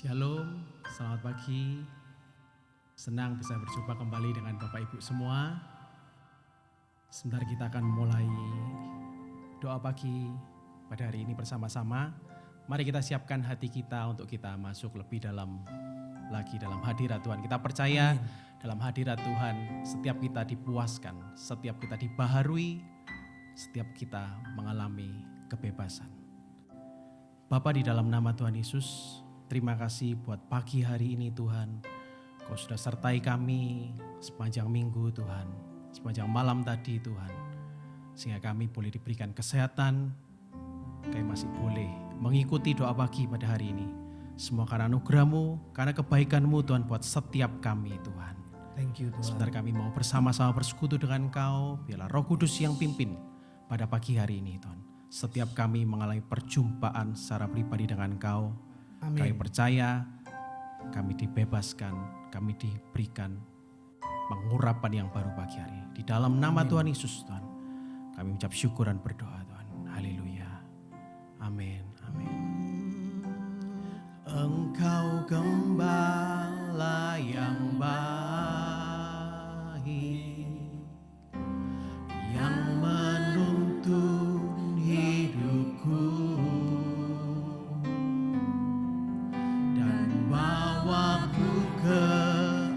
Shalom, selamat pagi. Senang bisa berjumpa kembali dengan Bapak Ibu semua. Sebentar kita akan mulai doa pagi pada hari ini bersama-sama. Mari kita siapkan hati kita untuk kita masuk lebih dalam hadirat Tuhan. Kita percaya dalam hadirat Tuhan setiap kita dipuaskan, setiap kita dibaharui, setiap kita mengalami kebebasan. Bapa, di dalam nama Tuhan Yesus, terima kasih buat pagi hari ini Tuhan. Kau sudah sertai kami sepanjang minggu Tuhan, sepanjang malam tadi Tuhan. Sehingga kami boleh diberikan kesehatan, kami masih boleh mengikuti doa pagi pada hari ini. Semua karena anugerah-Mu, karena kebaikan-Mu Tuhan buat setiap kami Tuhan. Thank you Tuhan. Sebentar kami mau bersama-sama bersekutu dengan Kau, biarlah Roh Kudus yang pimpin pada pagi hari ini Tuhan. Setiap kami mengalami perjumpaan secara pribadi dengan Kau. Amin. Kami percaya, kami dibebaskan, kami diberikan pengurapan yang baru pagi hari. Di dalam nama Tuhan Yesus Tuhan, kami mengucap syukur dan berdoa Tuhan. Haleluya. Amin. Amin. Engkau gembala yang baik, yang menuntun hidupku dan bawaku ke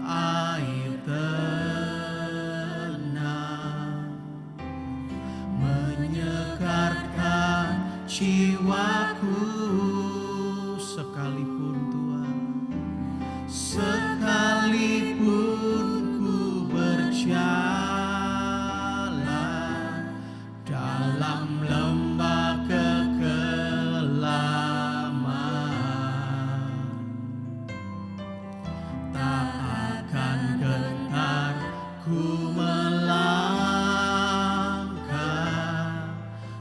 air tenang, menyegarkan jiwaku sekalipun Tuhan, sekalipun ku berjalan dalam lembah kekelaman, tak akan gentar ku melangkah,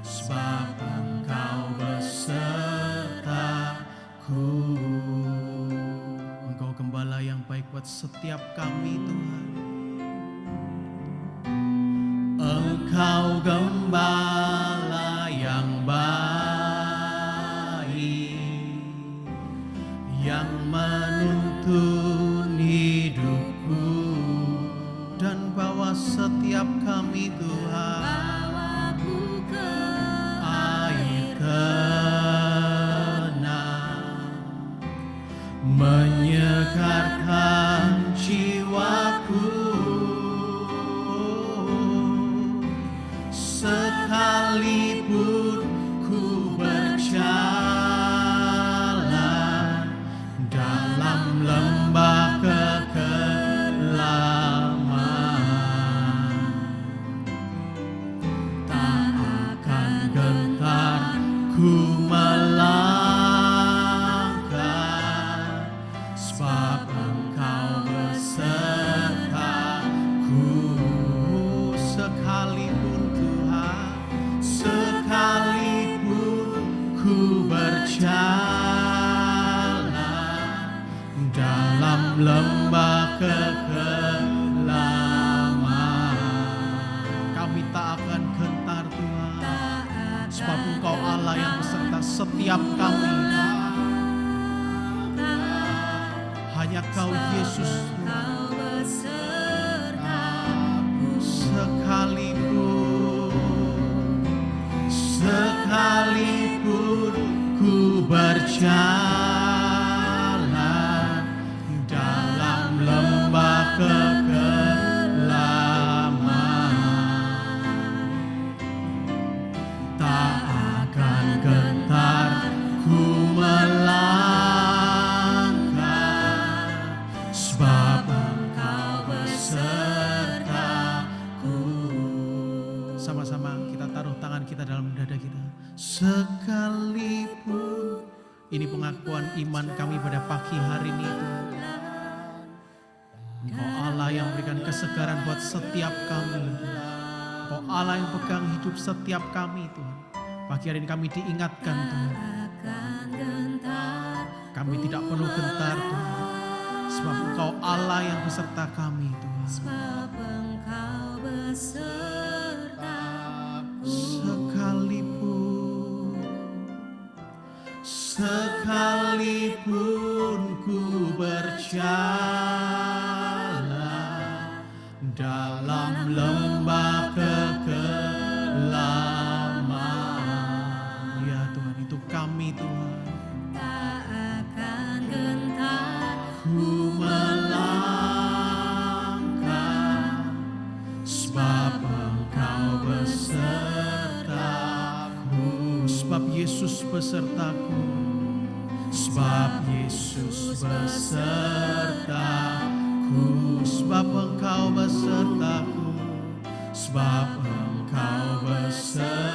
sebab Engkau besertaku. Engkau gembala yang baik buat setiap kami Tuhan. Engkau gembala yang baik, yang menuntun hidupku dan bawa setiap kami Tuhan ke air tenang, menyegarkan jiwaku sekalipun ku berjalan dalam lembah kekelaman, tak akan gentar ku melangkah, sebab Engkau besertaku. Sekalipun Tuhan, sekalipun ku berjalan dalam lembah kekelaman, kami tak akan gentar Tuhan, sebab Engkau Allah yang beserta setiap kami. Hanya Kau Yesus Tuhan, sekalipun ku berjalan dalam lembah kekelaman, tak akan gentar ku melangkah, sebab Engkau besertaku. Sama-sama kita taruh tangan kita dalam dada kita. Sekalipun, ini pengakuan iman kami pada pagi hari ini Tuhan. Engkau Allah yang berikan kesegaran buat setiap kami. Engkau Allah yang pegang hidup setiap kami Tuhan. Pagi hari ini kami diingatkan Tuhan, kami tidak perlu gentar Tuhan, sebab Engkau Allah yang beserta kami Tuhan. Sebab Engkau besertaku. Sekalipun ku berjalan dalam lembah kekelaman. Ya Tuhan, itu kami Tuhan. Tak akan gentar Ku melangkah, sebab Engkau besertaku. Sebab Yesus besertaku. Sebab Yesus besertaku. Sebab Engkau besertaku. Sebab Engkau besertaku.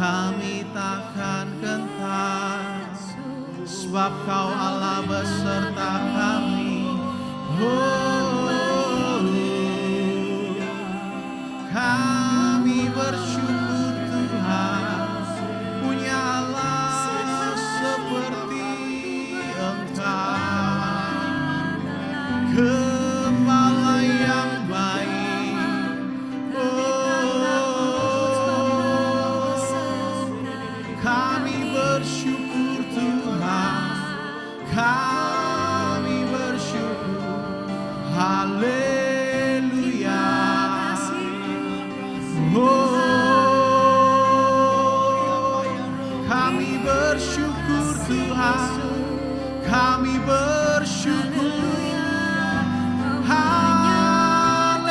Kami takkan gentar, sebab Kau Allah beserta kami. Oh, kami bersyukur Tuhan, punya Allah seperti Engkau, Gembala yang baik. Kami bersyukur Tuhan, kami bersyukur, haleluya. Oh, kami bersyukur Tuhan, kami bersyukur, haleluya.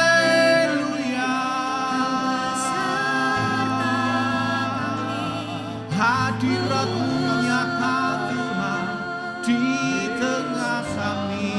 Hadirat-Mu nyata Tuhan di tengah kami.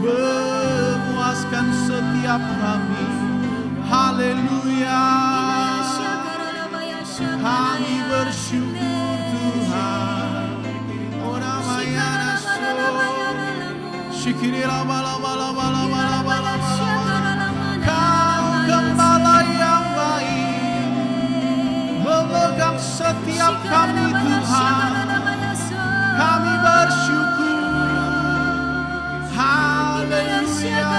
Memuaskan setiap kami, haleluya. Kami bersyukur Tuhan. Ora mayana so, shikiri lama. Kau Gembala yang baik, memegang setiap kami Tuhan. Kami bersyukur, haleluya.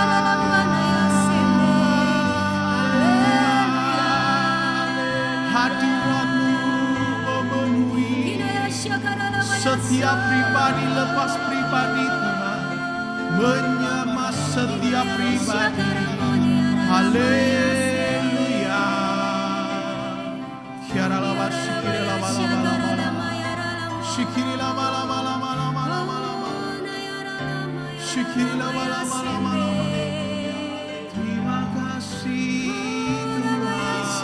Hadirat-Mu memenuhi setiap pribadi lepas pribadi Tuhan, menyamai setiap pribadi, haleluya. Kiara lama shikiri lama. Shikiri lama. Shikiri lama. Terima kasih Tuhan.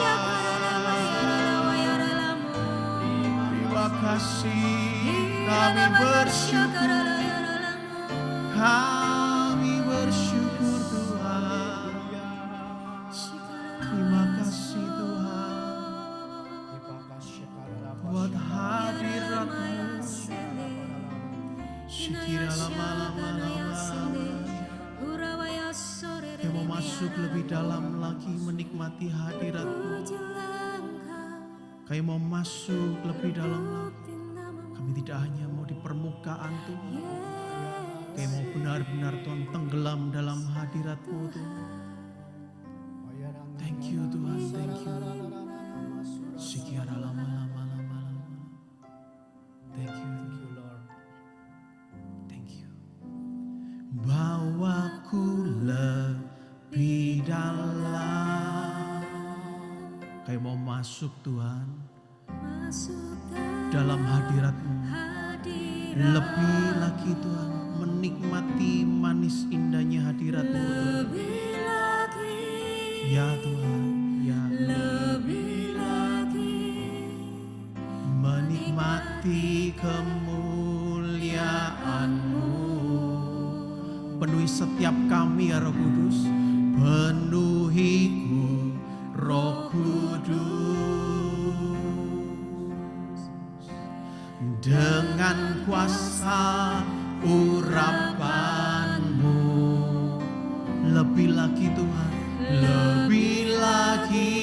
Terima kasih, kami bersyukur. Kami bersyukur Tuhan. Terima kasih Tuhan buat hadirat-Mu. Shikira lama. Kami mau masuk lebih dalam lagi menikmati hadirat-Mu. Kami mau masuk lebih dalam lagi. Kami tidak hanya mau di permukaan Tuhan. Kami mau benar-benar Tuhan tenggelam dalam hadirat-Mu Tuhan. Thank you Tuhan, thank you. Shikira lama. Thank you Lord. Thank you. Bawaku lebih dalam. Kayak mau masuk Tuhan dalam hadirat-Mu. Lebih lagi Tuhan, menikmati manis indahnya hadirat-Mu Tuhan. Ya Tuhan, ya. Lebih lagi Menikmati kemuliaan-Mu. Penuhi setiap kami ya Roh Kudus. Penuhiku Roh Kudus dengan kuasa urapan-Mu. Lebih lagi Tuhan, lebih lagi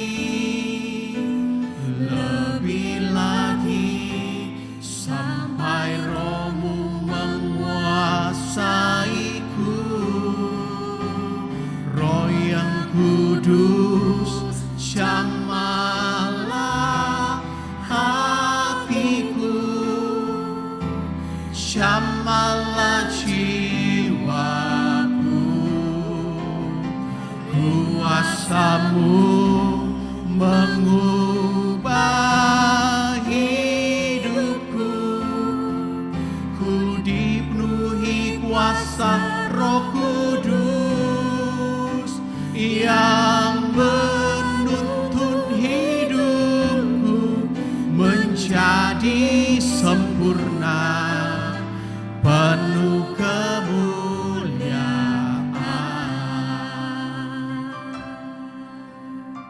sampai Roh-Mu menguasaiku. Roh yang kudus, jamalah hatiku, jamalah jiwaku. Kuasa-Mu mengubah hidupku. Ku dipenuhi kuasa Roh Kudus yang menuntun hidupku menjadi sempurna, penuh kemuliaan.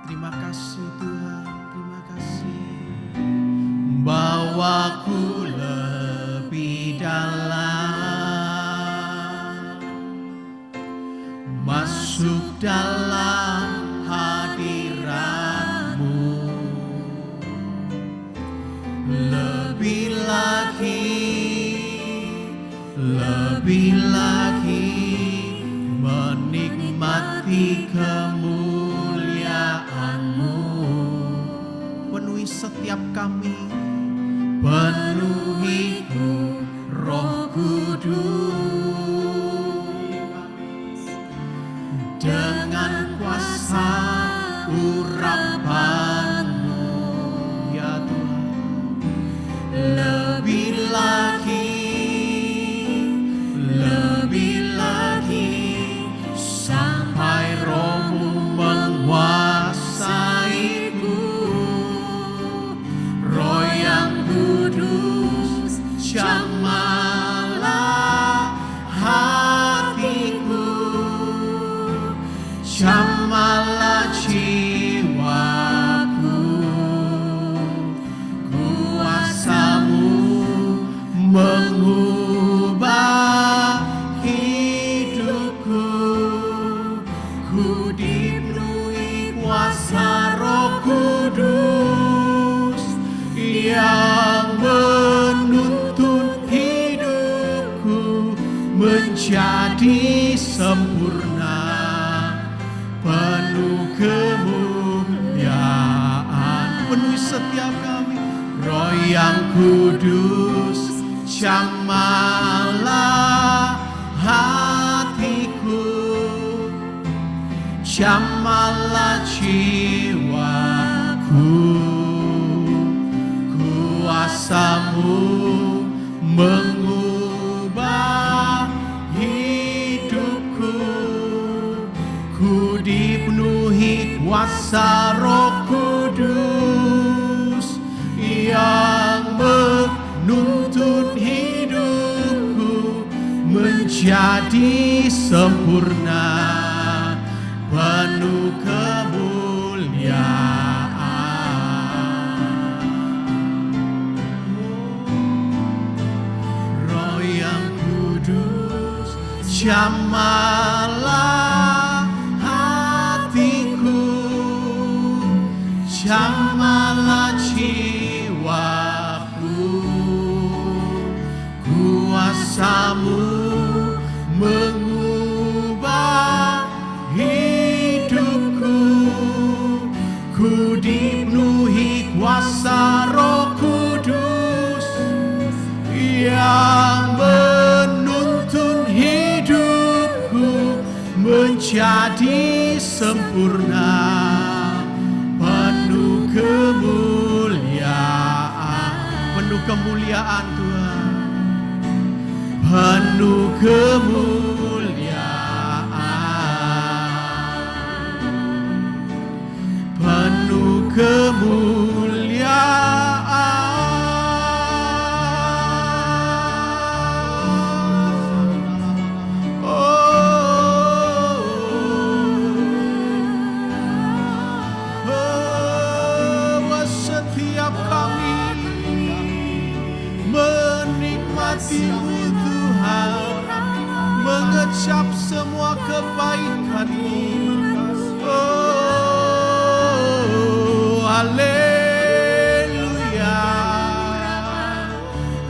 Terima kasih Tuhan, terima kasih. Bawaku lebih dalam, masuk dalam hadirat-Mu. Lebih lagi menikmati kemuliaan-Mu. Penuhi setiap kami, penuhiku Roh Kudus dengan kuasa urapan-Mu. Ya Tuhan, lebih lagi sampai Roh-Mu menguasaiku. Roh yang kudus, jamalah hatiku, jamalah jiwaku. Kuasa-Mu mengubah hidupku. Ku dipenuhi kuasa Roh Kudus yang menuntun hidupku menjadi sempurna, penuh kemuliaan. Penuhi setiap kami, Roh yang kudus, jamalah hatiku, jamalah jiwaku. Kuasa-Mu mengubah hidupku. Ku dipenuhi kuasa Roh Kudus yang menuntun hidupku menjadi sempurna, penuh kemuliaan. Roh yang kudus, jamalah hatiku, jamalah jiwaku. Kuasa-Mu mengubah hidupku. Ku dipenuhi kuasa Roh Kudus yang menuntun hidupku menjadi sempurna, penuh kemuliaan. kemuliaan Tuhan, penuh kemuliaan, penuh kemuliaan. Setiap kami menikmati-Mu Tuhan, mengecap semua kebaikan-Mu. Oh, haleluya,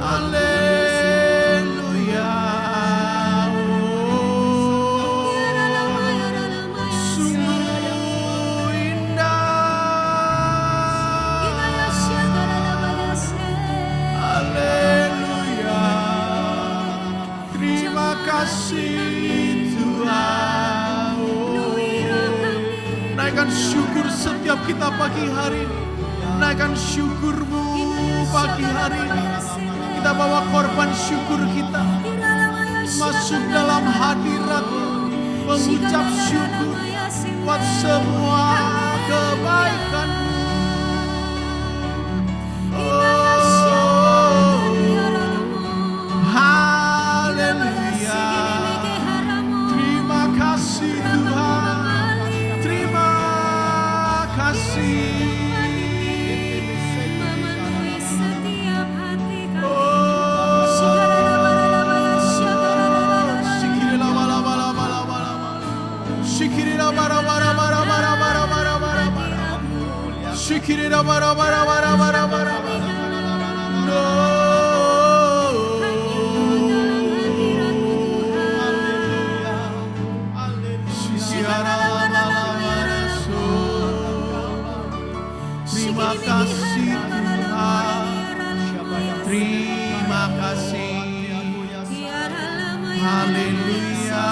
haleluya. Sungguh indah. Haleluya. Terima kasih Tuhan. Naikkan syukur setiap kita pagi hari ini. Naikkan syukur-Mu pagi hari ini. Kita bawa korban syukur kita masuk dalam hadirat-Mu, mengucap syukur buat semua kebaikan-Mu. Haleluya. Terima kasih Tuhan. Terima kasih. Shikirira bara bara bara bara bara bara bara bara. Shikirira bara bara bara bara bara bara. No. Terima kasih Tuhan. Terima kasih. Haleluya.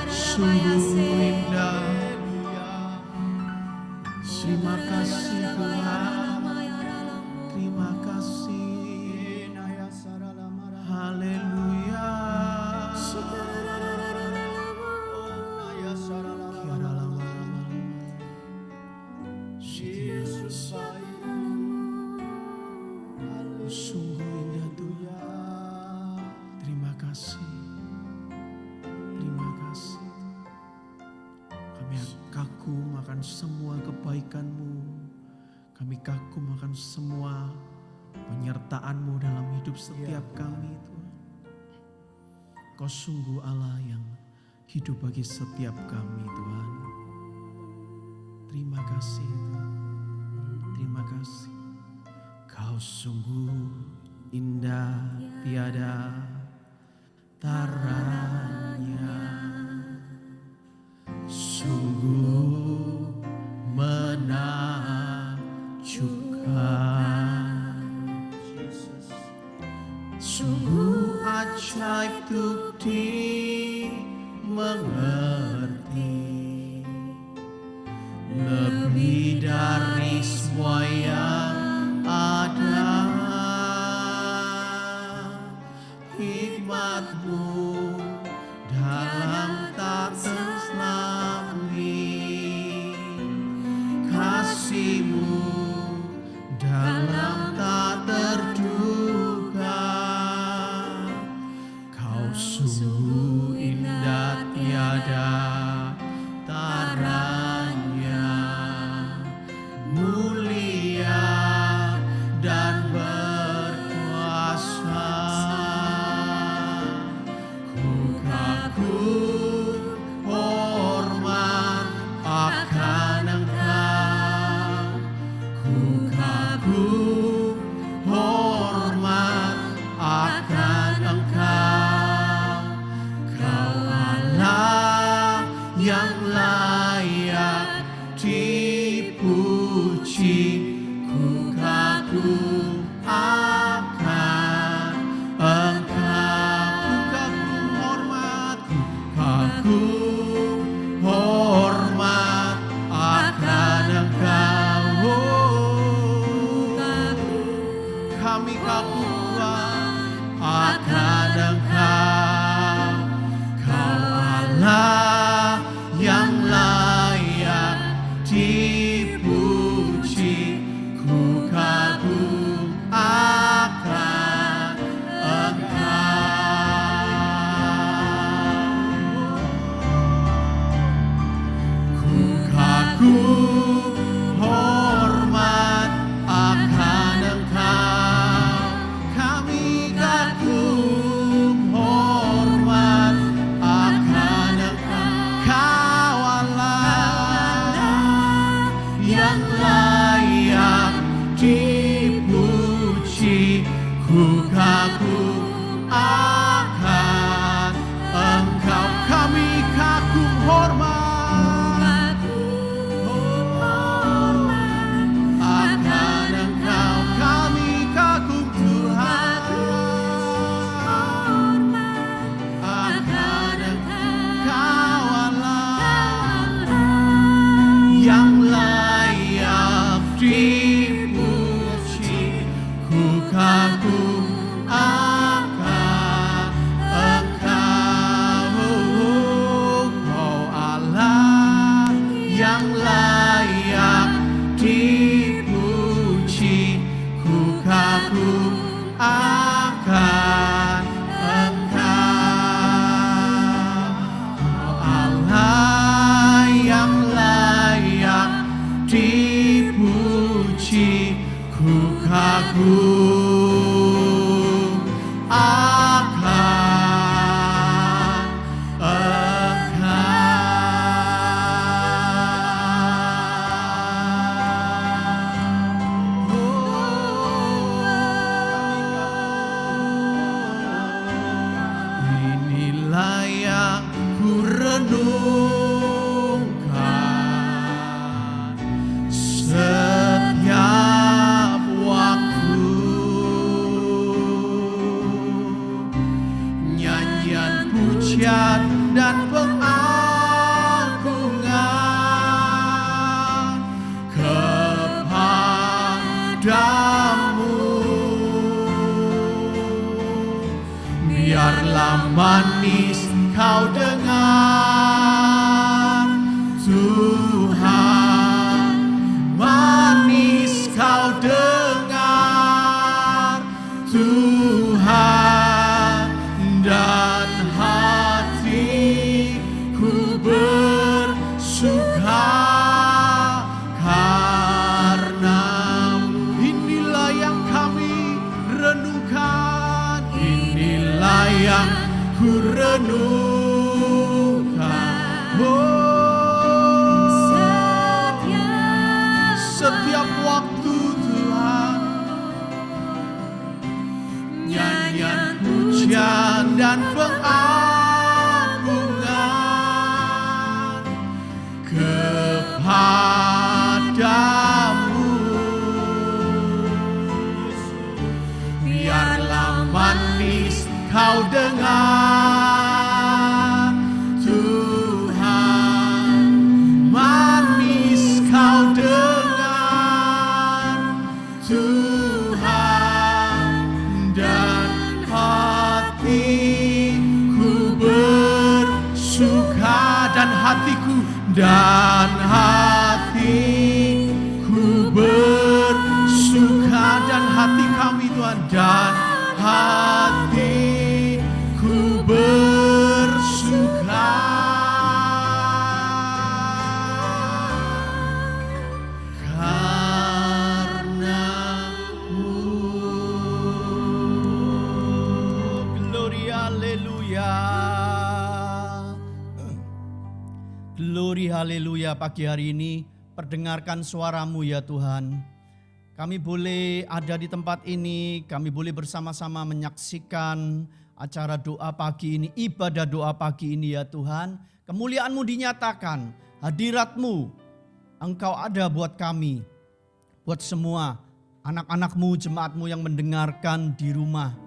Sungguh indah. Terima kasih Tuhan. Terima kasih. Haleluya. Sungguh indah Tuhan. Terima kasih. Terima kasih. Kami kagum akan semua kebaikan-Mu. Kami kagum akan semua penyertaan-Mu dalam hidup setiap kami Tuhan. Kau sungguh Allah yang hidup bagi setiap kami Tuhan. Terima kasih Tuhan. Terima kasih. Kau sungguh indah tiada taranya, sungguh menakjubkan, sungguh ajaib untuk dimengerti, lebih dari semua yang ada. Hikmat-Mu dalam tak terselami, kasih-Mu dalam tak terduga. Kau sungguh indah tiada taranya, mulia dan berkuasa. Ku kagum hormat akan Engkau, dipuji, ku kagum akan Engkau. Ku kagum hormat akan Engkau, kami kagum hormat akan Engkau. Kau Allah yang layak dipuji, ku kagum akan Engkau. Kami kagum hormat akan Engkau, kami kagum Tuhan akan Engkau. Kau Allah yang layak dipuji, ku kagum akan Engkau. Kau Allah yang layak dipuji, ku kagum akan Engkau. Kau Allah yang layak dipuji, ku kagum akan Engkau. Inilah yang ku renungkan setiap waktu, nyanyian pujian dan pengagungan kepadamu. Biarlah manis kau dengar, Tuhan, manis kau dengar, Tuhan, dan hatiku bersuka karena-Mu. Inilah yang kami renungkan, inilah yang ku renungkan. Setiap waktu Tuhan, nyanyian pujian dan pengagungan kepadamu. Biarlah manis kau dengar, Tuhan, manis kau dengar, Tuhan, dan hatiku bersuka, dan hatiku bersuka, dan hati kami Tuhan, dan hatiku bersuka karena-Mu. Gloria, haleluya. Glory haleluya. Pagi hari ini perdengarkan suara-Mu ya Tuhan. Kami boleh ada di tempat ini, kami boleh bersama-sama menyaksikan acara doa pagi ini, ibadah doa pagi ini ya Tuhan. Kemuliaan-Mu dinyatakan, hadirat-Mu, Engkau ada buat kami, buat semua anak-anak-Mu, jemaat-Mu yang mendengarkan di rumah.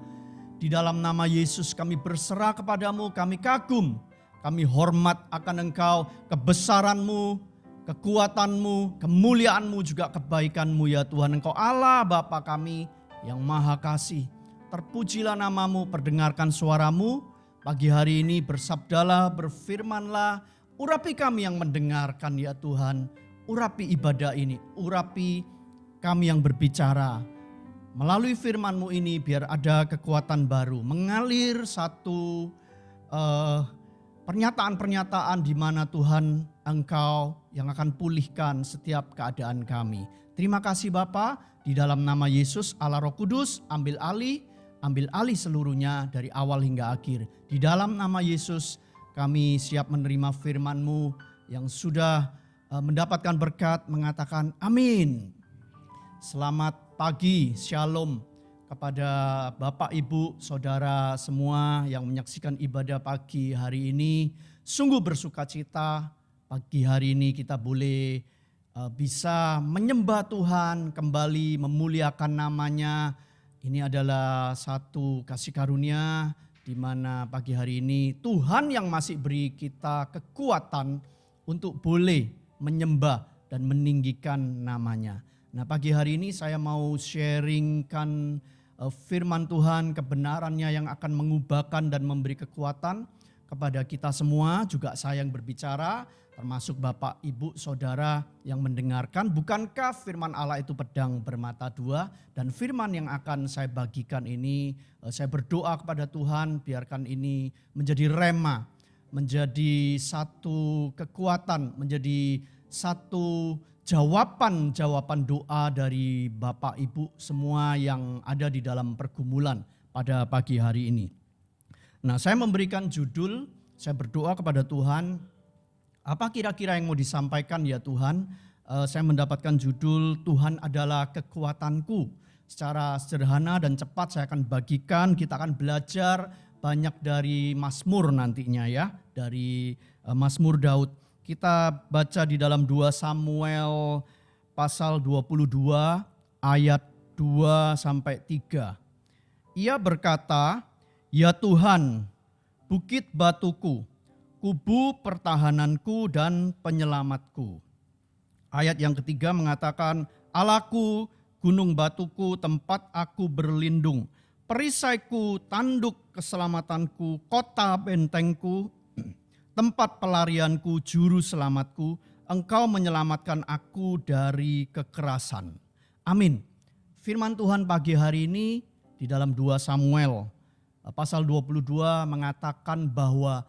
Di dalam nama Yesus kami berserah kepadamu, kami kagum, kami hormat akan Engkau, kebesaran-Mu, kekuatan-Mu, kemuliaan-Mu, juga kebaikan-Mu ya Tuhan. Engkau Allah Bapa kami yang maha kasih. Terpujilah nama-Mu, perdengarkan suara-Mu. Pagi hari ini bersabdalah, berfirmanlah, urapi kami yang mendengarkan ya Tuhan. urapi ibadah ini, urapi kami yang berbicara. Melalui firman-Mu ini biar ada kekuatan baru, mengalir satu pernyataan-pernyataan di mana Tuhan Engkau yang akan pulihkan setiap keadaan kami. Terima kasih Bapa, di dalam nama Yesus Allah Roh Kudus, ambil alih seluruhnya dari awal hingga akhir. Di dalam nama Yesus kami siap menerima firman-Mu yang sudah mendapatkan berkat, mengatakan amin. Selamat pagi, shalom kepada Bapak, Ibu, Saudara semua yang menyaksikan ibadah pagi hari ini. Sungguh bersuka cita pagi hari ini kita boleh bisa menyembah Tuhan, kembali memuliakan namanya. Ini adalah satu kasih karunia di mana pagi hari ini Tuhan yang masih beri kita kekuatan untuk boleh menyembah dan meninggikan namanya. Nah pagi hari ini saya mau sharingkan firman Tuhan, kebenarannya yang akan mengubahkan dan memberi kekuatan kepada kita semua. Juga saya yang berbicara, termasuk Bapak, Ibu, Saudara yang mendengarkan. Bukankah firman Allah itu pedang bermata dua? Dan firman yang akan saya bagikan ini, saya berdoa kepada Tuhan biarkan ini menjadi rema, menjadi satu kekuatan, menjadi satu jawaban doa dari Bapak Ibu semua yang ada di dalam pergumulan pada pagi hari ini. Nah, saya memberikan judul, saya berdoa kepada Tuhan, apa kira-kira yang mau disampaikan ya Tuhan? Saya mendapatkan judul Tuhan adalah kekuatanku. Secara sederhana dan cepat saya akan bagikan, kita akan belajar banyak dari Mazmur nantinya ya, dari Mazmur Daud. Kita baca di dalam 2 Samuel pasal 22 ayat 2 sampai 3. Ia berkata, "Ya Tuhan, bukit batuku, kubu pertahananku dan penyelamatku." Ayat yang ketiga mengatakan, "Allahku, gunung batuku, tempat aku berlindung, perisaiku, tanduk keselamatanku, kota bentengku, tempat pelarianku, juru selamatku, Engkau menyelamatkan aku dari kekerasan." Amin. Firman Tuhan pagi hari ini di dalam 2 Samuel pasal 22 mengatakan bahwa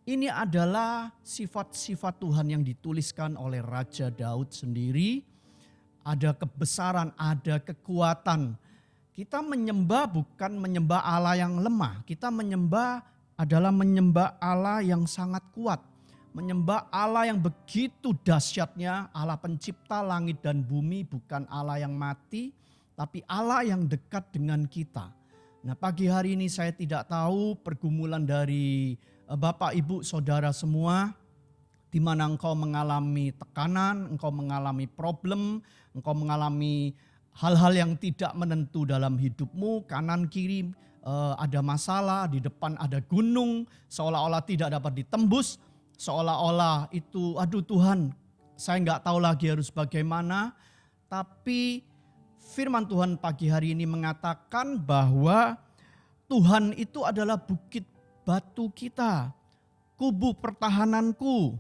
ini adalah sifat-sifat Tuhan yang dituliskan oleh Raja Daud sendiri. Ada kebesaran, ada kekuatan. Kita menyembah bukan menyembah Allah yang lemah, kita menyembah adalah menyembah Allah yang sangat kuat. Menyembah Allah yang begitu dahsyatnya, Allah pencipta langit dan bumi, bukan Allah yang mati, tapi Allah yang dekat dengan kita. Nah pagi hari ini saya tidak tahu pergumulan dari Bapak, Ibu, Saudara semua, di mana engkau mengalami tekanan, engkau mengalami problem, engkau mengalami hal-hal yang tidak menentu dalam hidupmu, kanan kiri ada masalah, di depan ada gunung, seolah-olah tidak dapat ditembus, seolah-olah itu aduh Tuhan saya nggak tahu lagi harus bagaimana. Tapi firman Tuhan pagi hari ini mengatakan bahwa Tuhan itu adalah bukit batu kita, kubu pertahananku,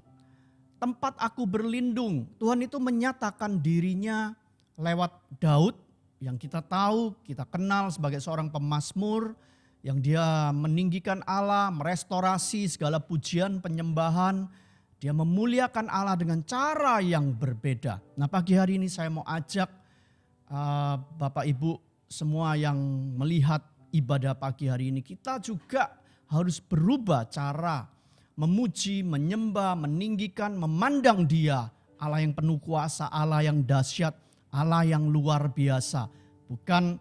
tempat aku berlindung. Tuhan itu menyatakan dirinya lewat Daud, yang kita tahu, kita kenal sebagai seorang pemazmur yang dia meninggikan Allah, merestorasi segala pujian, penyembahan. Dia memuliakan Allah dengan cara yang berbeda. Nah pagi hari ini saya mau ajak Bapak Ibu semua yang melihat ibadah pagi hari ini. Kita juga harus berubah cara memuji, menyembah, meninggikan, memandang Dia. Allah yang penuh kuasa, Allah yang dahsyat, Allah yang luar biasa, bukan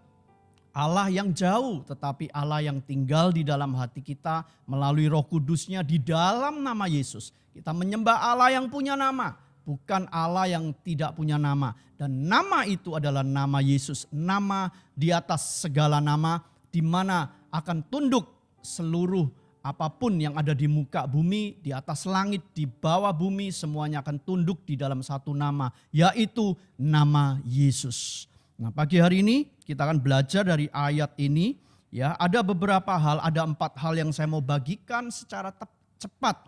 Allah yang jauh, tetapi Allah yang tinggal di dalam hati kita melalui Roh Kudus-Nya di dalam nama Yesus. Kita menyembah Allah yang punya nama, bukan Allah yang tidak punya nama. Dan nama itu adalah nama Yesus, nama di atas segala nama, di mana akan tunduk seluruh apapun yang ada di muka bumi, di atas langit, di bawah bumi, semuanya akan tunduk di dalam satu nama, yaitu nama Yesus. Nah pagi hari ini kita akan belajar dari ayat ini. Ya, ada beberapa hal, ada 4 hal yang saya mau bagikan secara cepat.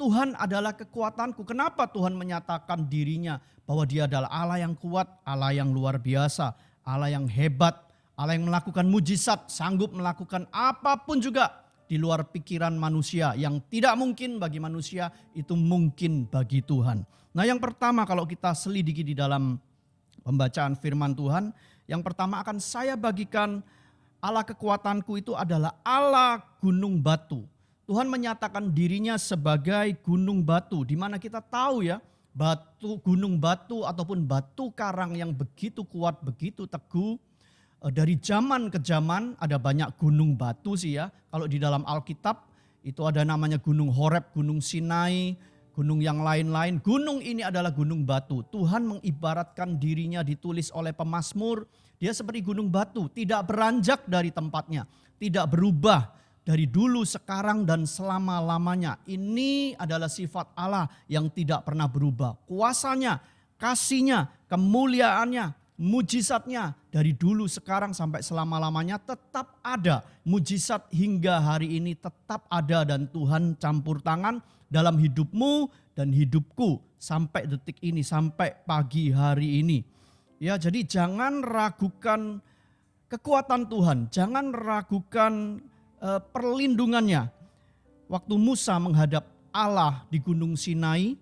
Tuhan adalah kekuatanku. Kenapa Tuhan menyatakan dirinya bahwa dia adalah Allah yang kuat, Allah yang luar biasa, Allah yang hebat, Allah yang melakukan mujizat, sanggup melakukan apapun juga di luar pikiran manusia. Yang tidak mungkin bagi manusia itu mungkin bagi Tuhan. Nah, yang pertama kalau kita selidiki di dalam pembacaan firman Tuhan, yang pertama akan saya bagikan Allah kekuatanku itu adalah Allah gunung batu. Tuhan menyatakan dirinya sebagai gunung batu, di mana kita tahu ya, gunung batu ataupun batu karang yang begitu kuat, begitu teguh. Dari zaman ke zaman ada banyak gunung batu sih ya. Kalau di dalam Alkitab itu ada namanya gunung Horeb, gunung Sinai, gunung yang lain-lain. Gunung ini adalah gunung batu. Tuhan mengibaratkan dirinya, ditulis oleh pemazmur, dia seperti gunung batu, tidak beranjak dari tempatnya, tidak berubah dari dulu, sekarang, dan selama-lamanya. Ini adalah sifat Allah yang tidak pernah berubah. Kuasanya, kasihnya, kemuliaannya, mujizatnya dari dulu, sekarang, sampai selama-lamanya tetap ada. Mujizat hingga hari ini tetap ada dan Tuhan campur tangan dalam hidupmu dan hidupku sampai detik ini, sampai pagi hari ini. Ya, jadi jangan ragukan kekuatan Tuhan, jangan ragukan perlindungannya. Waktu Musa menghadap Allah di Gunung Sinai,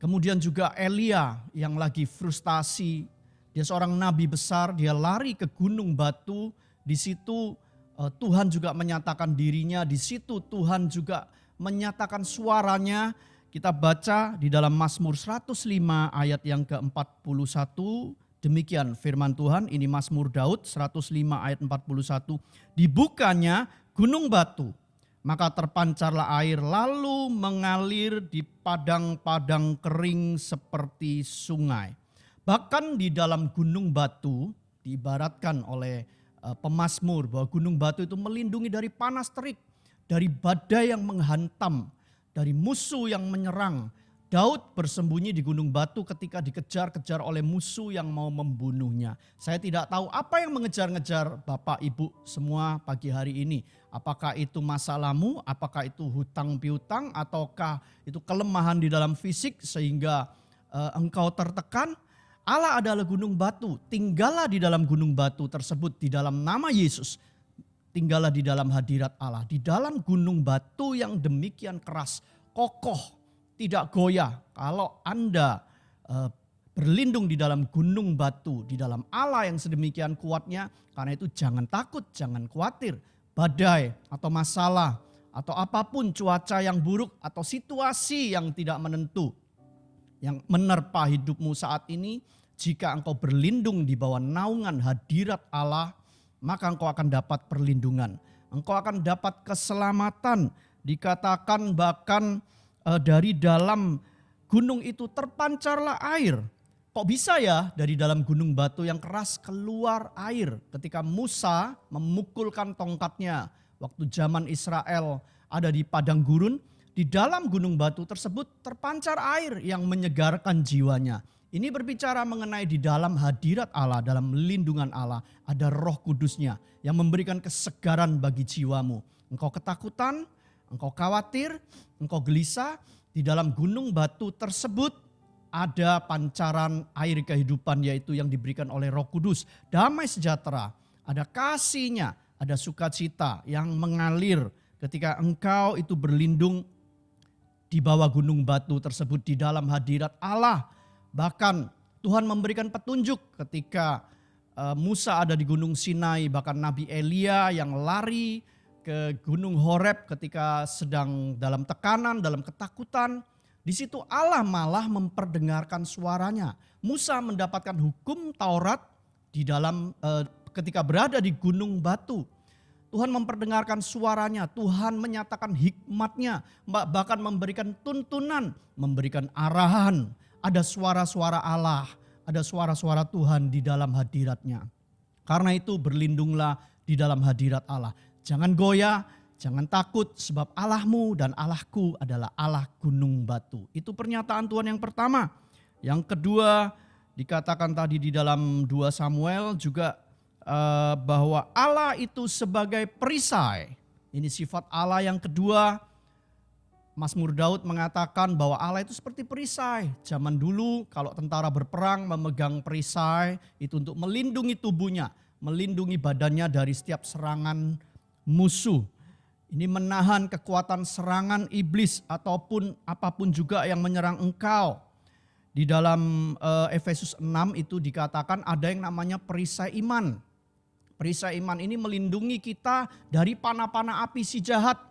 kemudian juga Elia yang lagi frustasi, dia seorang nabi besar, dia lari ke gunung batu. Di situ Tuhan juga menyatakan dirinya, di situ Tuhan juga menyatakan suaranya. Kita baca di dalam Mazmur 105 ayat yang ke-41. Demikian firman Tuhan, ini Mazmur Daud 105 ayat 41. Dibukanya gunung batu, maka terpancarlah air lalu mengalir di padang-padang kering seperti sungai. Bahkan di dalam gunung batu diibaratkan oleh pemazmur bahwa gunung batu itu melindungi dari panas terik, dari badai yang menghantam, dari musuh yang menyerang. Daud bersembunyi di gunung batu ketika dikejar-kejar oleh musuh yang mau membunuhnya. Saya tidak tahu apa yang mengejar-ngejar Bapak Ibu semua pagi hari ini. Apakah itu masalahmu, apakah itu hutang piutang, ataukah itu kelemahan di dalam fisik sehingga engkau tertekan. Allah adalah gunung batu, tinggallah di dalam gunung batu tersebut di dalam nama Yesus. Tinggallah di dalam hadirat Allah, di dalam gunung batu yang demikian keras, kokoh, tidak goyah. Kalau Anda berlindung di dalam gunung batu, di dalam Allah yang sedemikian kuatnya, karena itu jangan takut, jangan khawatir. Badai atau masalah atau apapun cuaca yang buruk atau situasi yang tidak menentu yang menerpa hidupmu saat ini, jika engkau berlindung di bawah naungan hadirat Allah, maka engkau akan dapat perlindungan. Engkau akan dapat keselamatan. Dikatakan bahkan dari dalam gunung itu terpancarlah air. Kok bisa ya dari dalam gunung batu yang keras keluar air? Ketika Musa memukulkan tongkatnya waktu zaman Israel ada di padang gurun, di dalam gunung batu tersebut terpancar air yang menyegarkan jiwanya. Ini berbicara mengenai di dalam hadirat Allah, dalam lindungan Allah, ada Roh Kudusnya yang memberikan kesegaran bagi jiwamu. Engkau ketakutan, engkau khawatir, engkau gelisah, di dalam gunung batu tersebut ada pancaran air kehidupan, yaitu yang diberikan oleh Roh Kudus. Damai sejahtera, ada kasih-Nya, ada sukacita yang mengalir ketika engkau itu berlindung di bawah gunung batu tersebut di dalam hadirat Allah. Bahkan Tuhan memberikan petunjuk ketika Musa ada di Gunung Sinai, bahkan Nabi Elia yang lari ke Gunung Horeb ketika sedang dalam tekanan, dalam ketakutan. Di situ Allah malah memperdengarkan suaranya. Musa mendapatkan hukum Taurat di dalam ketika berada di gunung batu. Tuhan memperdengarkan suaranya, Tuhan menyatakan hikmat-Nya, bahkan memberikan tuntunan, memberikan arahan. Ada suara-suara Allah, ada suara-suara Tuhan di dalam hadirat-Nya. Karena itu berlindunglah di dalam hadirat Allah. Jangan goyah, jangan takut, sebab Allahmu dan Allahku adalah Allah gunung batu. Itu pernyataan Tuhan yang pertama. Yang kedua dikatakan tadi di dalam 2 Samuel juga bahwa Allah itu sebagai perisai. Ini sifat Allah yang kedua, Mazmur Daud mengatakan bahwa Allah itu seperti perisai. Zaman dulu kalau tentara berperang memegang perisai itu untuk melindungi tubuhnya, melindungi badannya dari setiap serangan musuh. Ini menahan kekuatan serangan iblis ataupun apapun juga yang menyerang engkau. Di dalam Efesus 6 itu dikatakan ada yang namanya perisai iman. Perisai iman ini melindungi kita dari panah-panah api si jahat.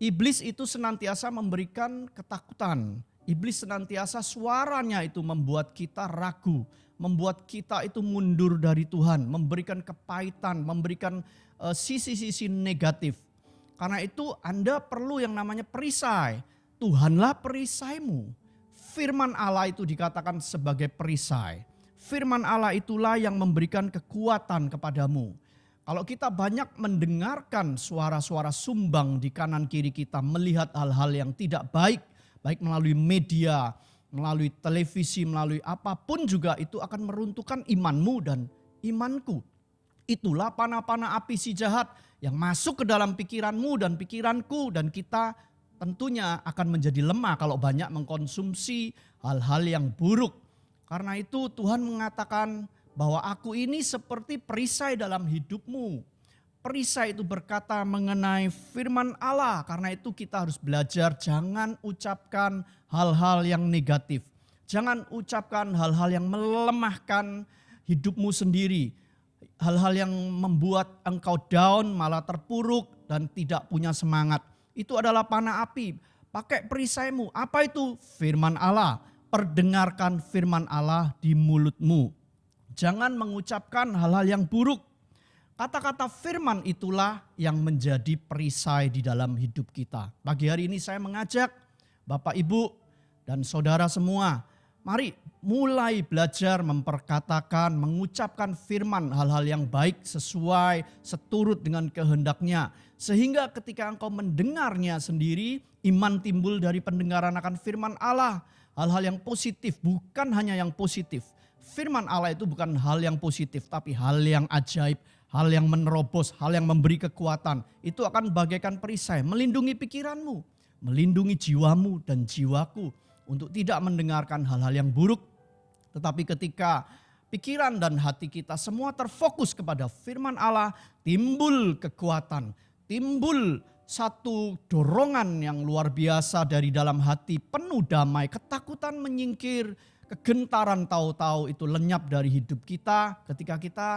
Iblis itu senantiasa memberikan ketakutan. Iblis senantiasa suaranya itu membuat kita ragu, membuat kita itu mundur dari Tuhan, memberikan kepahitan, memberikan sisi-sisi negatif. Karena itu Anda perlu yang namanya perisai. Tuhanlah perisaimu. Firman Allah itu dikatakan sebagai perisai. Firman Allah itulah yang memberikan kekuatan kepadamu. Kalau kita banyak mendengarkan suara-suara sumbang di kanan kiri kita, melihat hal-hal yang tidak baik, baik melalui media, melalui televisi, melalui apapun juga itu akan meruntuhkan imanmu dan imanku. Itulah panah-panah api si jahat yang masuk ke dalam pikiranmu dan pikiranku, dan kita tentunya akan menjadi lemah kalau banyak mengkonsumsi hal-hal yang buruk. Karena itu Tuhan mengatakan bahwa aku ini seperti perisai dalam hidupmu. Perisai itu berkata mengenai firman Allah. Karena itu kita harus belajar jangan ucapkan hal-hal yang negatif. Jangan ucapkan hal-hal yang melemahkan hidupmu sendiri. Hal-hal yang membuat engkau down, malah terpuruk dan tidak punya semangat. Itu adalah panah api. Pakai perisaimu. Apa itu? Firman Allah. Perdengarkan firman Allah di mulutmu. Jangan mengucapkan hal-hal yang buruk. Kata-kata firman itulah yang menjadi perisai di dalam hidup kita. Pagi hari ini saya mengajak Bapak, Ibu, dan saudara semua. Mari mulai belajar memperkatakan, mengucapkan firman hal-hal yang baik sesuai, seturut dengan kehendaknya. Sehingga ketika engkau mendengarnya sendiri, iman timbul dari pendengaran akan firman Allah. Hal-hal yang positif, bukan hanya yang positif. Firman Allah itu bukan hal yang positif, tapi hal yang ajaib, hal yang menerobos, hal yang memberi kekuatan. Itu akan bagaikan perisai, melindungi pikiranmu, melindungi jiwamu dan jiwaku untuk tidak mendengarkan hal-hal yang buruk. Tetapi ketika pikiran dan hati kita semua terfokus kepada firman Allah, timbul kekuatan, timbul satu dorongan yang luar biasa dari dalam hati, penuh damai, ketakutan menyingkir, kegentaran tahu-tahu itu lenyap dari hidup kita ketika kita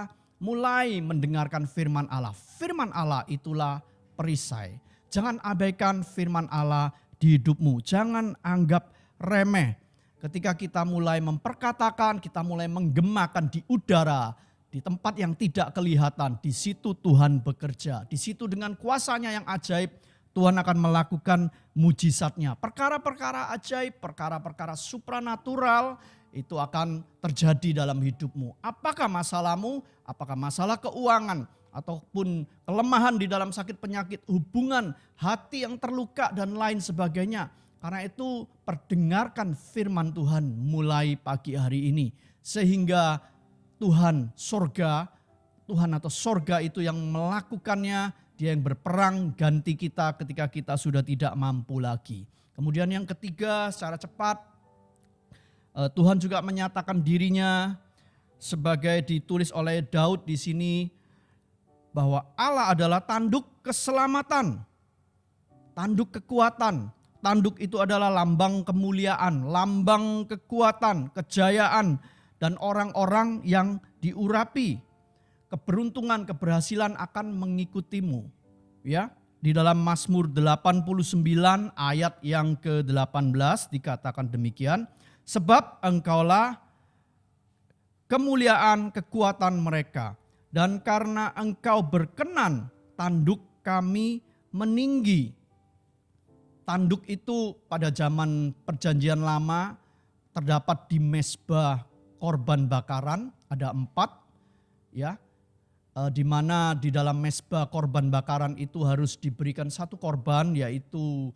mulai mendengarkan firman Allah. Firman Allah itulah perisai. Jangan abaikan firman Allah di hidupmu. Jangan anggap remeh. Ketika kita mulai memperkatakan, kita mulai menggemakan di udara, di tempat yang tidak kelihatan, di situ Tuhan bekerja. Di situ dengan kuasanya yang ajaib, Tuhan akan melakukan mujizatnya. Perkara-perkara ajaib, perkara-perkara supranatural itu akan terjadi dalam hidupmu. Apakah masalahmu? Apakah masalah keuangan? Ataupun kelemahan di dalam sakit penyakit, hubungan, hati yang terluka dan lain sebagainya. Karena itu perdengarkan firman Tuhan mulai pagi hari ini. Sehingga Tuhan atau sorga itu yang melakukannya. Dia yang berperang ganti kita ketika kita sudah tidak mampu lagi. Kemudian yang ketiga, secara cepat, Tuhan juga menyatakan dirinya sebagai ditulis oleh Daud di sini bahwa Allah adalah tanduk keselamatan, tanduk kekuatan. Tanduk itu adalah lambang kemuliaan, lambang kekuatan, kejayaan, dan orang-orang yang diurapi. Keberuntungan, keberhasilan akan mengikutimu. Ya, di dalam Mazmur 89 ayat yang ke-18 dikatakan demikian. Sebab engkaulah kemuliaan kekuatan mereka. Dan karena engkau berkenan, tanduk kami meninggi. Tanduk itu pada zaman perjanjian lama terdapat di mezbah korban bakaran. Ada 4 ya. Di mana di dalam mezbah korban bakaran itu harus diberikan satu korban, yaitu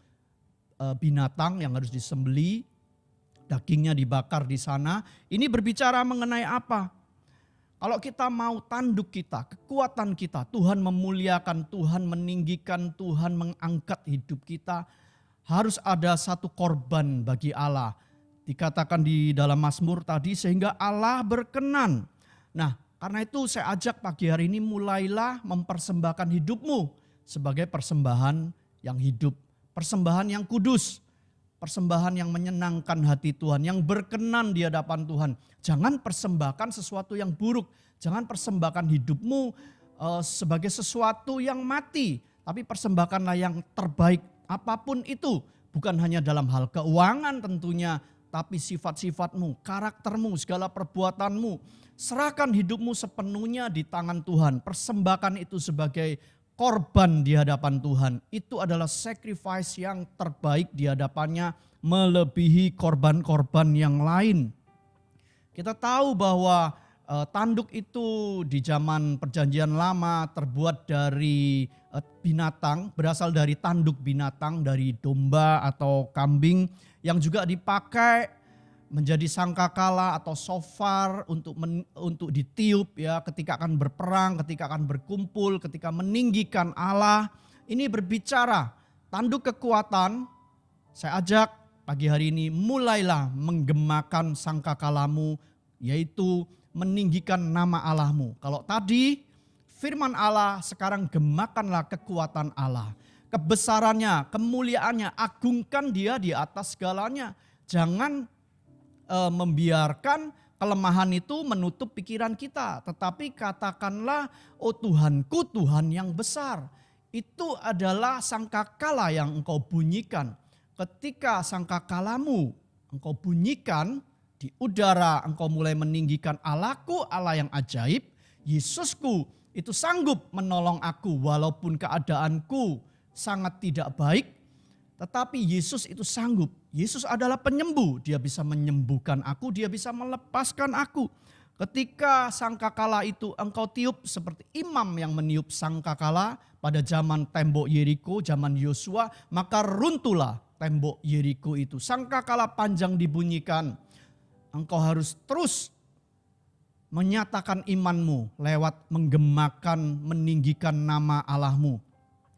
binatang yang harus disembelih, dagingnya dibakar di sana. Ini berbicara mengenai apa? Kalau kita mau tanduk kita, kekuatan kita, Tuhan memuliakan, Tuhan meninggikan, Tuhan mengangkat hidup kita, harus ada satu korban bagi Allah. Dikatakan di dalam Mazmur tadi sehingga Allah berkenan. Nah, karena itu saya ajak pagi hari ini mulailah mempersembahkan hidupmu sebagai persembahan yang hidup, persembahan yang kudus, persembahan yang menyenangkan hati Tuhan, yang berkenan di hadapan Tuhan. Jangan persembahkan sesuatu yang buruk, jangan persembahkan hidupmu sebagai sesuatu yang mati, tapi persembahkanlah yang terbaik apapun itu. Bukan hanya dalam hal keuangan tentunya, tapi sifat-sifatmu, karaktermu, segala perbuatanmu. Serahkan hidupmu sepenuhnya di tangan Tuhan. Persembahkan itu sebagai korban di hadapan Tuhan. Itu adalah sacrifice yang terbaik di hadapannya, melebihi korban-korban yang lain. Kita tahu bahwa tanduk itu di zaman Perjanjian Lama terbuat dari binatang, berasal dari tanduk binatang, dari domba atau kambing yang juga dipakai menjadi sangkakala atau shofar untuk ditiup ya ketika akan berperang, ketika akan berkumpul, ketika meninggikan Allah. Ini berbicara tanduk kekuatan. Saya ajak pagi hari ini mulailah menggemakan sangkakalamu, yaitu meninggikan nama Allahmu. Kalau tadi firman Allah, sekarang gemakanlah kekuatan Allah. Kebesarannya, kemuliaannya, agungkan dia di atas segalanya. Jangan membiarkan kelemahan itu menutup pikiran kita. Tetapi katakanlah, oh Tuhanku, Tuhan yang besar. Itu adalah sangkakala yang engkau bunyikan. Ketika sangkakalamu engkau bunyikan, di udara engkau mulai meninggikan Allahku, Allah yang ajaib. Yesusku itu sanggup menolong aku walaupun keadaanku sangat tidak baik. Tetapi Yesus itu sanggup. Yesus adalah penyembuh. Dia bisa menyembuhkan aku, dia bisa melepaskan aku. Ketika sangkakala itu engkau tiup seperti imam yang meniup sangkakala pada zaman tembok Yeriko, zaman Yosua, maka runtuhlah tembok Yeriko itu. Sangkakala panjang dibunyikan. Engkau harus terus menyatakan imanmu lewat menggemakan, meninggikan nama Allahmu.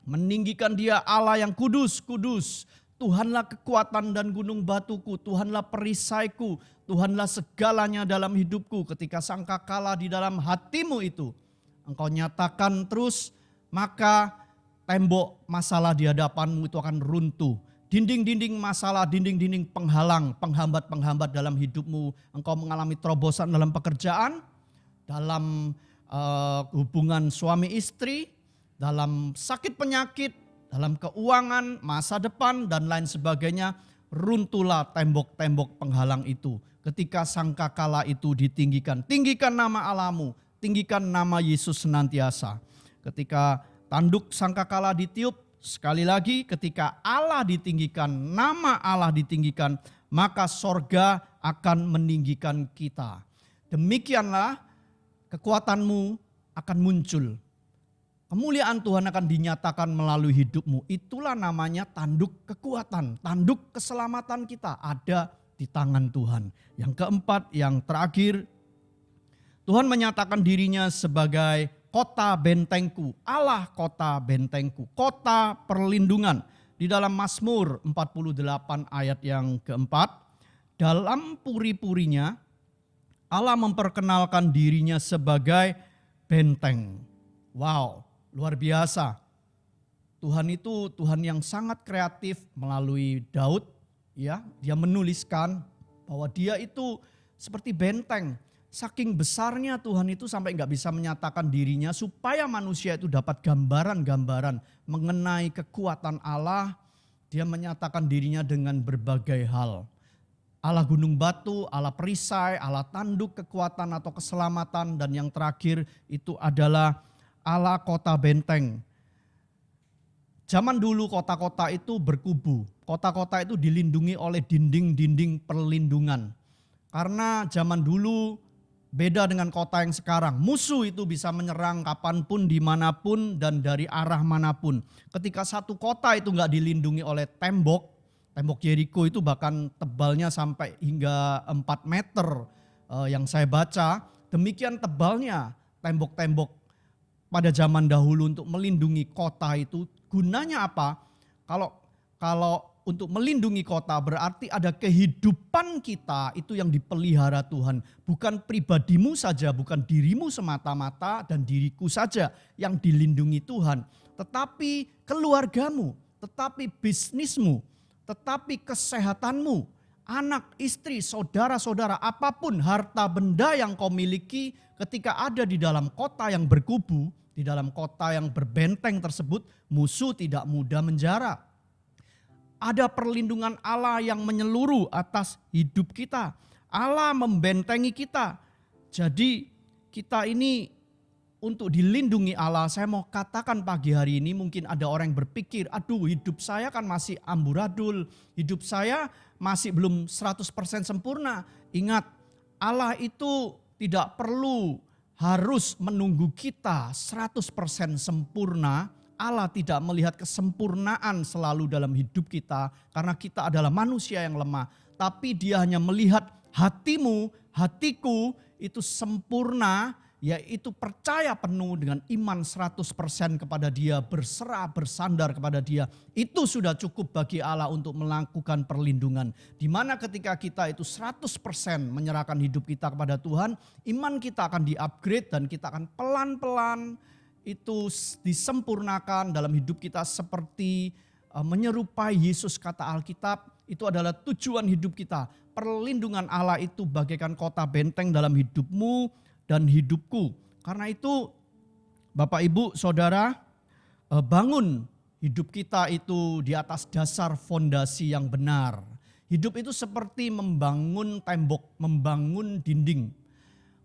Meninggikan dia Allah yang kudus, kudus. Tuhanlah kekuatan dan gunung batuku, Tuhanlah perisaiku, Tuhanlah segalanya dalam hidupku. Ketika sangkakala di dalam hatimu itu engkau nyatakan terus, maka tembok masalah di hadapanmu itu akan runtuh. Dinding-dinding masalah, dinding-dinding penghalang, penghambat-penghambat dalam hidupmu. Engkau mengalami terobosan dalam pekerjaan, dalam hubungan suami istri, dalam sakit penyakit, dalam keuangan, masa depan dan lain sebagainya. Runtuhlah tembok-tembok penghalang itu. Ketika sangkakala itu ditinggikan, tinggikan nama Allahmu, tinggikan nama Yesus senantiasa. Ketika tanduk sangkakala ditiup, sekali lagi ketika Allah ditinggikan, nama Allah ditinggikan, maka sorga akan meninggikan kita. Demikianlah kekuatanmu akan muncul. Kemuliaan Tuhan akan dinyatakan melalui hidupmu. Itulah namanya tanduk kekuatan, tanduk keselamatan kita ada di tangan Tuhan. Yang keempat, yang terakhir, Tuhan menyatakan dirinya sebagai kota bentengku, Allah kota bentengku, kota perlindungan. Di dalam Mazmur 48 ayat yang keempat, dalam puri-purinya Allah memperkenalkan dirinya sebagai benteng. Wow, luar biasa. Tuhan itu Tuhan yang sangat kreatif melalui Daud. Ya, dia menuliskan bahwa dia itu seperti benteng. Saking besarnya Tuhan itu sampai nggak bisa menyatakan dirinya supaya manusia itu dapat gambaran-gambaran mengenai kekuatan Allah. Dia menyatakan dirinya dengan berbagai hal. Allah gunung batu, Allah perisai, Allah tanduk kekuatan atau keselamatan. Dan yang terakhir itu adalah Allah kota benteng. Zaman dulu kota-kota itu berkubu. Kota-kota itu dilindungi oleh dinding-dinding perlindungan. Karena zaman dulu beda dengan kota yang sekarang. Musuh itu bisa menyerang kapanpun, dimanapun, dan dari arah manapun. Ketika satu kota itu nggak dilindungi oleh tembok Yeriko itu bahkan tebalnya sampai hingga 4 meter yang saya baca. Demikian tebalnya tembok-tembok pada zaman dahulu untuk melindungi kota itu. Gunanya apa? Kalau untuk melindungi kota berarti ada kehidupan kita itu yang dipelihara Tuhan. Bukan pribadimu saja, bukan dirimu semata-mata dan diriku saja yang dilindungi Tuhan. Tetapi keluargamu, tetapi bisnismu, tetapi kesehatanmu, anak, istri, saudara-saudara, apapun harta benda yang kau miliki ketika ada di dalam kota yang berkubu, di dalam kota yang berbenteng tersebut, musuh tidak mudah menjara. Ada perlindungan Allah yang menyeluruh atas hidup kita. Allah membentengi kita. Jadi kita ini untuk dilindungi Allah, saya mau katakan pagi hari ini mungkin ada orang yang berpikir, aduh hidup saya kan masih amburadul, hidup saya masih belum 100% sempurna. Ingat, Allah itu tidak perlu harus menunggu kita 100% sempurna. Allah tidak melihat kesempurnaan selalu dalam hidup kita karena kita adalah manusia yang lemah. Tapi Dia hanya melihat hatimu, hatiku itu sempurna, yaitu percaya penuh dengan iman 100% kepada Dia, berserah, bersandar kepada Dia. Itu sudah cukup bagi Allah untuk melakukan perlindungan. Di mana ketika kita itu 100% menyerahkan hidup kita kepada Tuhan, iman kita akan di-upgrade dan kita akan pelan-pelan itu disempurnakan dalam hidup kita seperti menyerupai Yesus. Kata Alkitab, itu adalah tujuan hidup kita. Perlindungan Allah itu bagaikan kota benteng dalam hidupmu dan hidupku. Karena itu Bapak Ibu Saudara, bangun hidup kita itu di atas dasar fondasi yang benar. Hidup itu seperti membangun tembok, membangun dinding.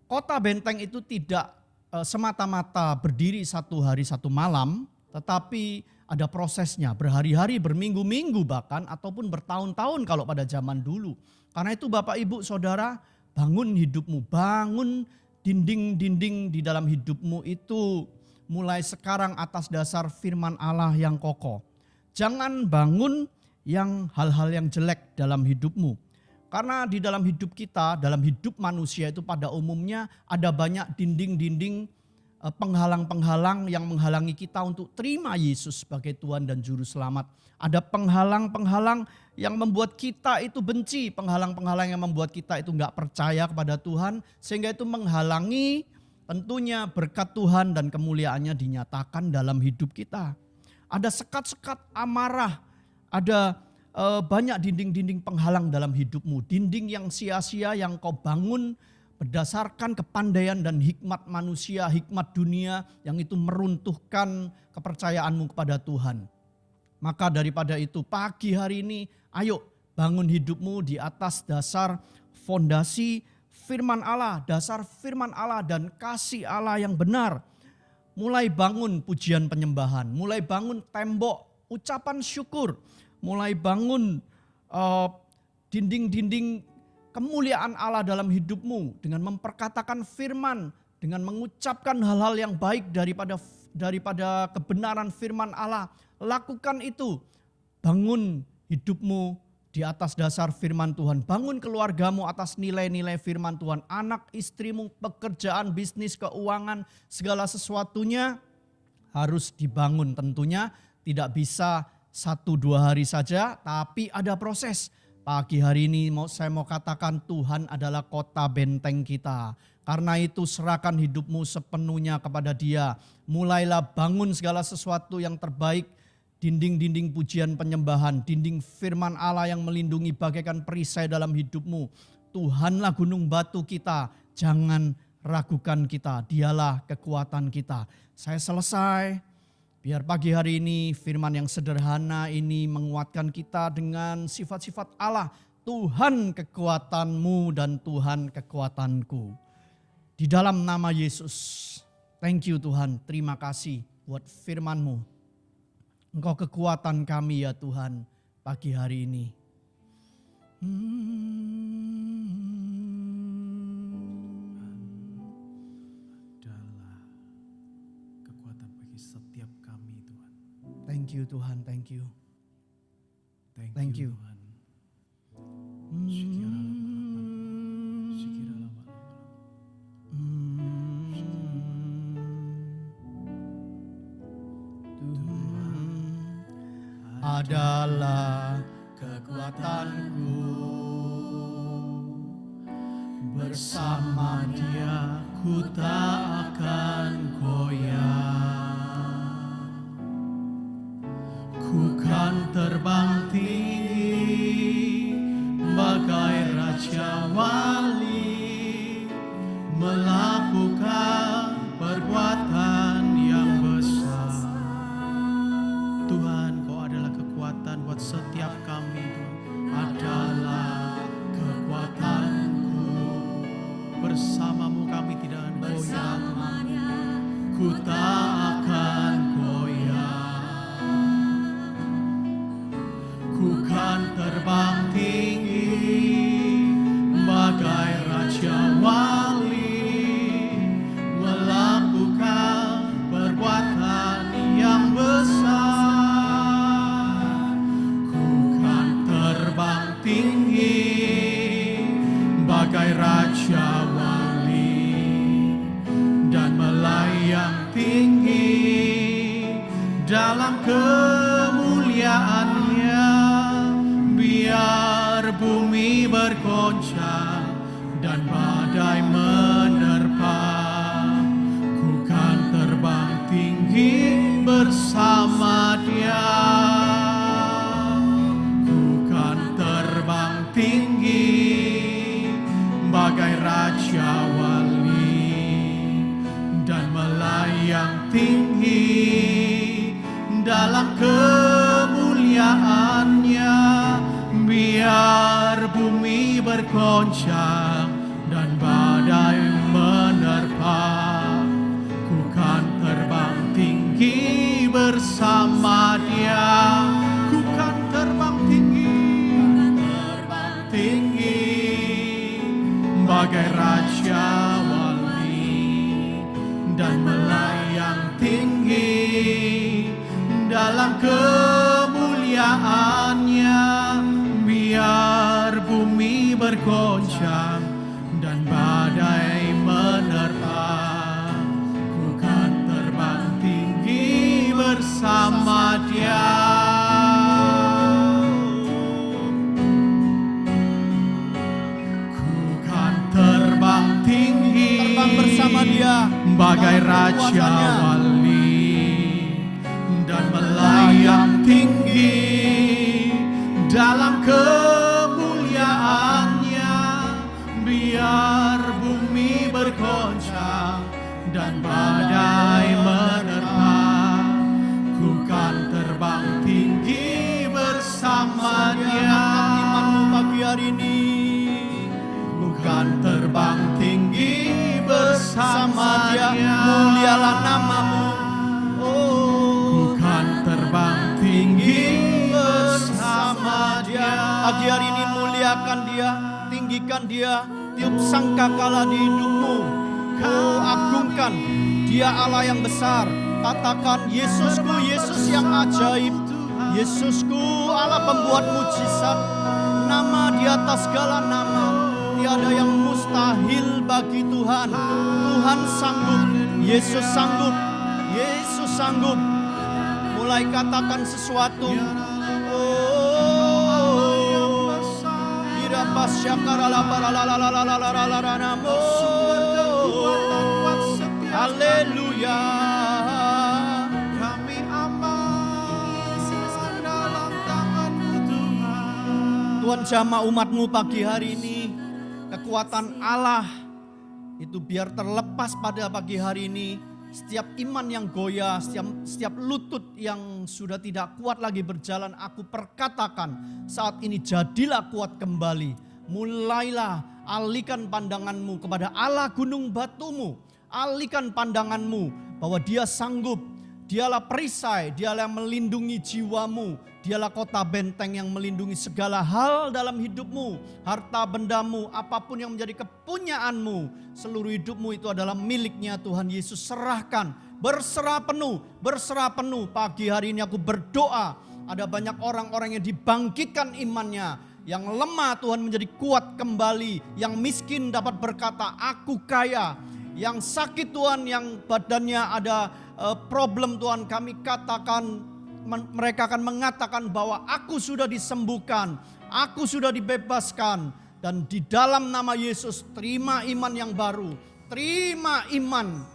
Kota benteng itu tidak semata-mata berdiri satu hari satu malam, tetapi ada prosesnya berhari-hari, berminggu-minggu bahkan, ataupun bertahun-tahun kalau pada zaman dulu. Karena itu Bapak Ibu Saudara, bangun hidupmu, bangun dinding-dinding di dalam hidupmu itu mulai sekarang atas dasar firman Allah yang kokoh. Jangan bangun yang hal-hal yang jelek dalam hidupmu. Karena di dalam hidup kita, dalam hidup manusia itu pada umumnya ada banyak dinding-dinding penghalang-penghalang yang menghalangi kita untuk terima Yesus sebagai Tuhan dan Juru Selamat. Ada penghalang-penghalang yang membuat kita itu benci, penghalang-penghalang yang membuat kita itu enggak percaya kepada Tuhan, sehingga itu menghalangi tentunya berkat Tuhan dan kemuliaannya dinyatakan dalam hidup kita. Ada sekat-sekat amarah, ada banyak dinding-dinding penghalang dalam hidupmu. Dinding yang sia-sia yang kau bangun berdasarkan kepandaian dan hikmat manusia, hikmat dunia yang itu meruntuhkan kepercayaanmu kepada Tuhan. Maka daripada itu pagi hari ini ayo bangun hidupmu di atas dasar fondasi firman Allah, dasar firman Allah dan kasih Allah yang benar. Mulai bangun pujian penyembahan, mulai bangun tembok ucapan syukur, mulai bangun dinding-dinding kemuliaan Allah dalam hidupmu dengan memperkatakan firman, dengan mengucapkan hal-hal yang baik daripada kebenaran firman Allah. Lakukan itu, bangun hidupmu di atas dasar firman Tuhan. Bangun keluargamu atas nilai-nilai firman Tuhan. Anak, istrimu, pekerjaan, bisnis, keuangan, segala sesuatunya harus dibangun. Tentunya tidak bisa 1-2 hari saja, tapi ada proses. Pagi hari ini saya mau katakan Tuhan adalah kota benteng kita. Karena itu serahkan hidupmu sepenuhnya kepada Dia. Mulailah bangun segala sesuatu yang terbaik. Dinding-dinding pujian penyembahan, dinding firman Allah yang melindungi bagaikan perisai dalam hidupmu. Tuhanlah gunung batu kita, jangan ragukan kita, Dialah kekuatan kita. Saya selesai. Biar pagi hari ini firman yang sederhana ini menguatkan kita dengan sifat-sifat Allah. Tuhan kekuatanmu dan Tuhan kekuatanku. Di dalam nama Yesus. Thank you Tuhan, terima kasih buat firman-Mu. Engkau kekuatan kami ya Tuhan pagi hari ini. Adalah kekuatan bagi setiap kami Tuhan. Thank you Tuhan, thank you. Thank you Tuhan. Adalah kekuatanku. Bersama Dia ku tak akan goyah. Ku kan terbang tinggi bagai Raja Wali, melakukan perbuatan yang besar. Tuhan, Kau adalah kekuatan buat setiap kami. Tuhan adalah kekuatanku. Bersamamu kami tidak goyah. Ku tak akan goyah. Ku kan terbang tinggi bagai Raja Wali, melakukan perbuatan yang besar. Ku kan terbang tinggi bagai Raja Wali dan melayang tinggi dalam kemuliaannya. Biar bumi bergoncang dan badai menerpa, ku kan terbang tinggi bersama Dia. Ku kan terbang tinggi bagai Raja Wali dan melayang tinggi dalam kemuliaannya. Biar bumi bergoncang dan badai menerpa, ku kan terbang tinggi bersama Dia. Ku kan terbang tinggi bagai Raja Wali dan melayang tinggi dalam kemuliaannya. Biar bumi bergoncang dan badai menerpa, ku kan terbang tinggi bersama Dia. Ku kan terbang tinggi, Terbang bersama Dia bagai dalam Raja kekuasannya. Wali dan melayang tinggi dalam kemuliaannya. Biar bumi bergoncang dan badai menerpa, ku kan terbang tinggi bersama Dia. Imanmu pagi hari ini, Ku kan terbang tinggi bersama Dia. mulialah namamu. Ku kan terbang tinggi bersama Dia. Pagi hari ini muliakan Dia, tinggikan Dia, tiup sangkakala di hidupmu. Oh, agungkan Dia Allah yang besar. Katakan, Yesusku, Yesus yang ajaib. Yesusku, Allah pembuat mujizat. Nama di atas segala nama. Tiada yang mustahil bagi Tuhan. Tuhan sanggup, Yesus sanggup, Yesus sanggup. Mulai katakan sesuatu. Haleluya. Kami aman dalam tangan-Mu Tuhan. Tuhan jamah umat-Mu pagi hari ini. Kekuatan Allah itu biar terlepas pada pagi hari ini. Setiap iman yang goyah, setiap lutut yang sudah tidak kuat lagi berjalan, aku perkatakan saat ini jadilah kuat kembali. Mulailah alihkan pandanganmu kepada Allah gunung batumu. Alihkan pandanganmu bahwa Dia sanggup. Dialah perisai, Dialah yang melindungi jiwamu. Dialah kota benteng yang melindungi segala hal dalam hidupmu. Harta bendamu, apapun yang menjadi kepunyaanmu. Seluruh hidupmu itu adalah miliknya Tuhan Yesus. Serahkan, berserah penuh. Pagi hari ini aku berdoa. Ada banyak orang-orang yang dibangkitkan imannya. Yang lemah Tuhan menjadi kuat kembali. Yang miskin dapat berkata, aku kaya. Yang sakit Tuhan, yang badannya ada problem Tuhan, kami katakan mereka akan mengatakan bahwa aku sudah disembuhkan, aku sudah dibebaskan. Dan di dalam nama Yesus terima iman yang baru, terima iman.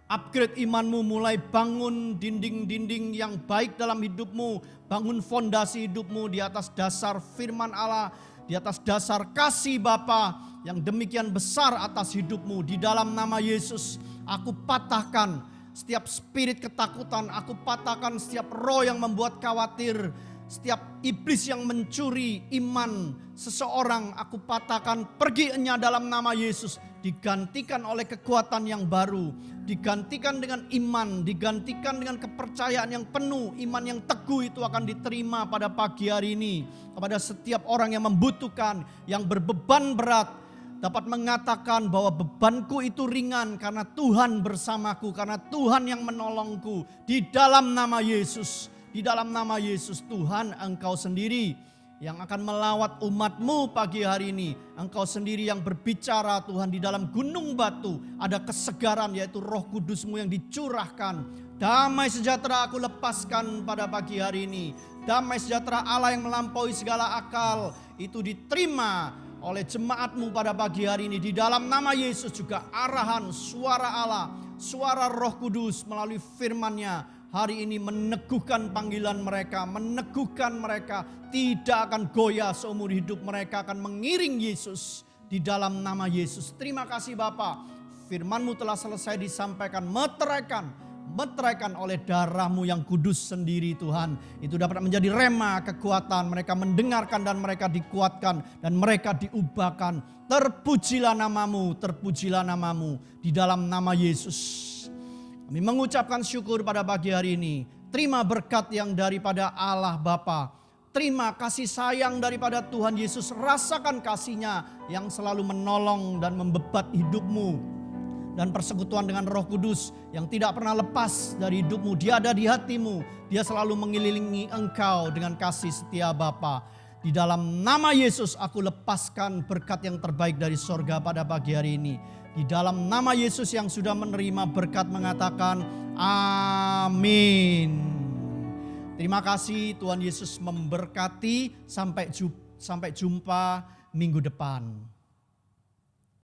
Upgrade imanmu, mulai bangun dinding-dinding yang baik dalam hidupmu. Bangun fondasi hidupmu di atas dasar firman Allah, di atas dasar kasih Bapa yang demikian besar atas hidupmu. Di dalam nama Yesus aku patahkan setiap spirit ketakutan, aku patahkan setiap roh yang membuat khawatir, setiap iblis yang mencuri iman seseorang, aku patahkan, perginya dalam nama Yesus. Digantikan oleh kekuatan yang baru, digantikan dengan iman, digantikan dengan kepercayaan yang penuh. Iman yang teguh itu akan diterima pada pagi hari ini. Kepada setiap orang yang membutuhkan, yang berbeban berat, dapat mengatakan bahwa bebanku itu ringan karena Tuhan bersamaku, karena Tuhan yang menolongku. Di dalam nama Yesus, di dalam nama Yesus, Tuhan Engkau sendiri yang akan melawat umatmu pagi hari ini. Engkau sendiri yang berbicara Tuhan. Di dalam gunung batu ada kesegaran, yaitu Roh Kudus-Mu yang dicurahkan. Damai sejahtera aku lepaskan pada pagi hari ini. Damai sejahtera Allah yang melampaui segala akal itu diterima oleh jemaat-Mu pada pagi hari ini. Di dalam nama Yesus juga arahan suara Allah, suara Roh Kudus melalui firman-Nya hari ini meneguhkan panggilan mereka, meneguhkan mereka. Tidak akan goyah seumur hidup, mereka akan mengiring Yesus di dalam nama Yesus. Terima kasih Bapa, firman-Mu telah selesai disampaikan, meteraikan oleh darah-Mu yang kudus sendiri Tuhan. Itu dapat menjadi rema kekuatan, mereka mendengarkan dan mereka dikuatkan dan mereka diubahkan. Terpujilah nama-Mu, terpujilah nama-Mu di dalam nama Yesus. Kami mengucapkan syukur pada pagi hari ini. Terima berkat yang daripada Allah Bapa. Terima kasih sayang daripada Tuhan Yesus. Rasakan kasih-Nya yang selalu menolong dan membebat hidupmu. Dan persekutuan dengan Roh Kudus yang tidak pernah lepas dari hidupmu. Dia ada di hatimu. Dia selalu mengelilingi engkau dengan kasih setia Bapa. Di dalam nama Yesus aku lepaskan berkat yang terbaik dari sorga pada pagi hari ini. Di dalam nama Yesus yang sudah menerima berkat mengatakan amin. Terima kasih, Tuhan Yesus memberkati. Sampai jumpa minggu depan.